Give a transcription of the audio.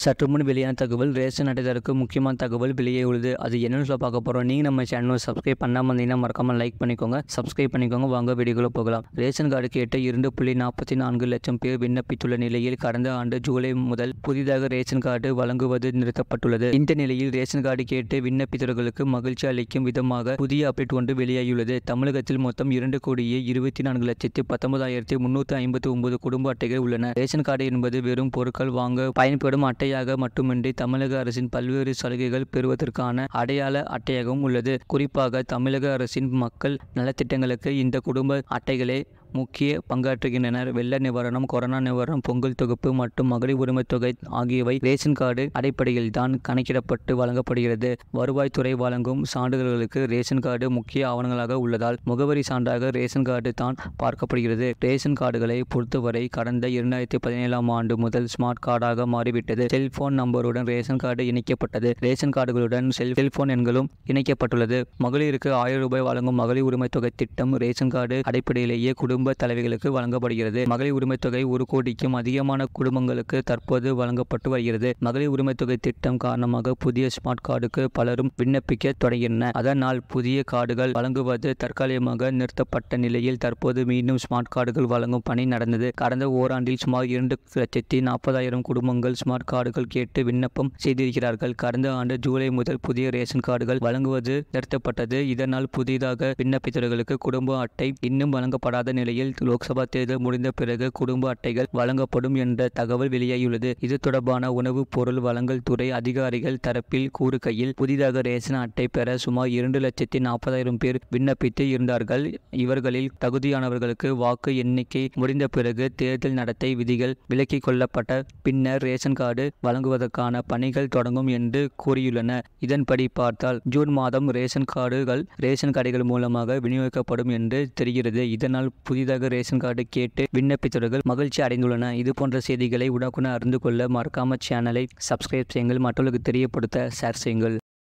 சற்று முன் வெளியான தகவல் ரேஷன் அட்டைதாரருக்கு முக்கியமான தகவல் வெளியே உள்ளது. அது என்னன்னு சொல்ல பார்க்க போகிறோம். நீங்கள் நம்ம சேனலை சப்ஸ்கிரைப் பண்ணாமல் இருந்தீங்கன்னா மறக்காமல் லைக் பண்ணிக்கோங்க, சப்ஸ்கிரைப் பண்ணிக்கோங்க. வாங்க வீடியோக்குள்ள போகலாம். ரேஷன் கார்டு கேட்டு 2.44 லட்சம் பேர் விண்ணப்பித்துள்ள நிலையில் கடந்த ஆண்டு ஜூலை முதல் புதிதாக ரேஷன் கார்டு வழங்குவது நிறுத்தப்பட்டுள்ளது. இந்த நிலையில் ரேஷன் கார்டு கேட்டு விண்ணப்பித்தவர்களுக்கு மகிழ்ச்சி அளிக்கும் விதமாக புதிய அப்டேட் ஒன்று வெளியாகியுள்ளது. தமிழகத்தில் மொத்தம் 2,24,19,359 குடும்ப அட்டைகள் உள்ளன. ரேஷன் கார்டு என்பது வெறும் பொருட்கள் வாங்க பயன்படும் அட்டையாக மட்டுமின்றி தமிழக அரசின் பல்வேறு சலுகைகள் பெறுவதற்கான அடையாள அட்டையாகவும் உள்ளது. குறிப்பாக தமிழக அரசின் மக்கள் நலத்திட்டங்களுக்கு இந்த குடும்ப அட்டைகளே முக்கிய பங்காற்றுகின்றனர். வெள்ள நிவாரணம், கொரோனா நிவாரணம், பொங்கல் தொகுப்பு மற்றும் மகளிர் உரிமை தொகை ஆகியவை ரேஷன் கார்டு அடிப்படையில் தான் கணக்கிடப்பட்டு வழங்கப்படுகிறது. வருவாய்த்துறை வழங்கும் சான்றிதழ்களுக்கு ரேஷன் கார்டு முக்கிய ஆவணங்களாக உள்ளதால் முகவரி சான்றாக ரேஷன் கார்டு தான் பார்க்கப்படுகிறது. ரேஷன் கார்டுகளை பொறுத்தவரை கடந்த 2017ஆம் ஆண்டு முதல் ஸ்மார்ட் கார்டாக மாறிவிட்டது. செல்போன் நம்பருடன் ரேஷன் கார்டு இணைக்கப்பட்டது. ரேஷன் கார்டுகளுடன் செல்போன் எண்களும் இணைக்கப்பட்டுள்ளது. மகளிருக்கு 1000 ரூபாய் வழங்கும் மகளிர் உரிமை தொகை திட்டம் ரேஷன் கார்டு அடிப்படையிலேயே குடும்ப தலைவிகளுக்கு வழங்கப்படுகிறது. மகளிர் உரிமை தொகை 1 கோடிக்கும் அதிகமான குடும்பங்களுக்கு தற்போது வழங்கப்பட்டு வருகிறது. மகளிர் உரிமை தொகை திட்டம் காரணமாக புதிய ஸ்மார்ட் கார்டுக்கு பலரும் விண்ணப்பிக்க தொடங்கினர். அதனால் புதிய கார்டுகள் வழங்குவது தற்காலிகமாக நிறுத்தப்பட்ட நிலையில் தற்போது மீண்டும் ஸ்மார்ட் கார்டுகள் வழங்கும் பணி நடந்தது. கடந்த ஓராண்டில் சுமார் 2,40,000 குடும்பங்கள் ஸ்மார்ட் கார்டுகள் கேட்டு விண்ணப்பம் செய்திருக்கிறார்கள். கடந்த ஆண்டு ஜூலை முதல் புதிய ரேஷன் கார்டுகள் வழங்குவது நிறுத்தப்பட்டது. இதனால் புதிதாக விண்ணப்பித்தவர்களுக்கு குடும்ப அட்டை இன்னும் வழங்கப்படாத நிலையில் லோக்சபா தேர்தல் முடிந்த பிறகு குடும்ப அட்டைகள் வழங்கப்படும் என்ற தகவல் வெளியாகியுள்ளது. இது தொடர்பான உணவுப் பொருள் வழங்கல் துறை அதிகாரிகள் தரப்பில் கூறுகையில், புதிதாக ரேஷன் அட்டை பெற சுமார் 2,40,000 பேர் விண்ணப்பித்து இருந்தார்கள். இவர்களில் தகுதியானவர்களுக்கு வாக்கு எண்ணிக்கை முடிந்த பிறகு தேர்தல் நடத்தை விதிகள் விலக்கிக் கொள்ளப்பட்ட பின்னர் ரேஷன் கார்டு வழங்குவதற்கான பணிகள் தொடங்கும் என்று கூறியுள்ளனர். இதன்படி பார்த்தால் ஜூன் மாதம் ரேஷன் கார்டுகள் ரேஷன் கடைகள் மூலமாக விநியோகிக்கப்படும் என்று தெரிகிறது. இதனால் புதிதாக ரேஷன் கார்டு கேட்டு விண்ணப்பித்தவர்கள் மகிழ்ச்சி அடைந்துள்ளனர். இது போன்ற செய்திகளை உடனுக்குடன் அறிந்து கொள்ள மறக்காம சேனலை சப்ஸ்கிரைப் செய்யுங்கள், மற்றவர்களுக்கு தெரியப்படுத்த ஷேர் செய்யுங்கள்.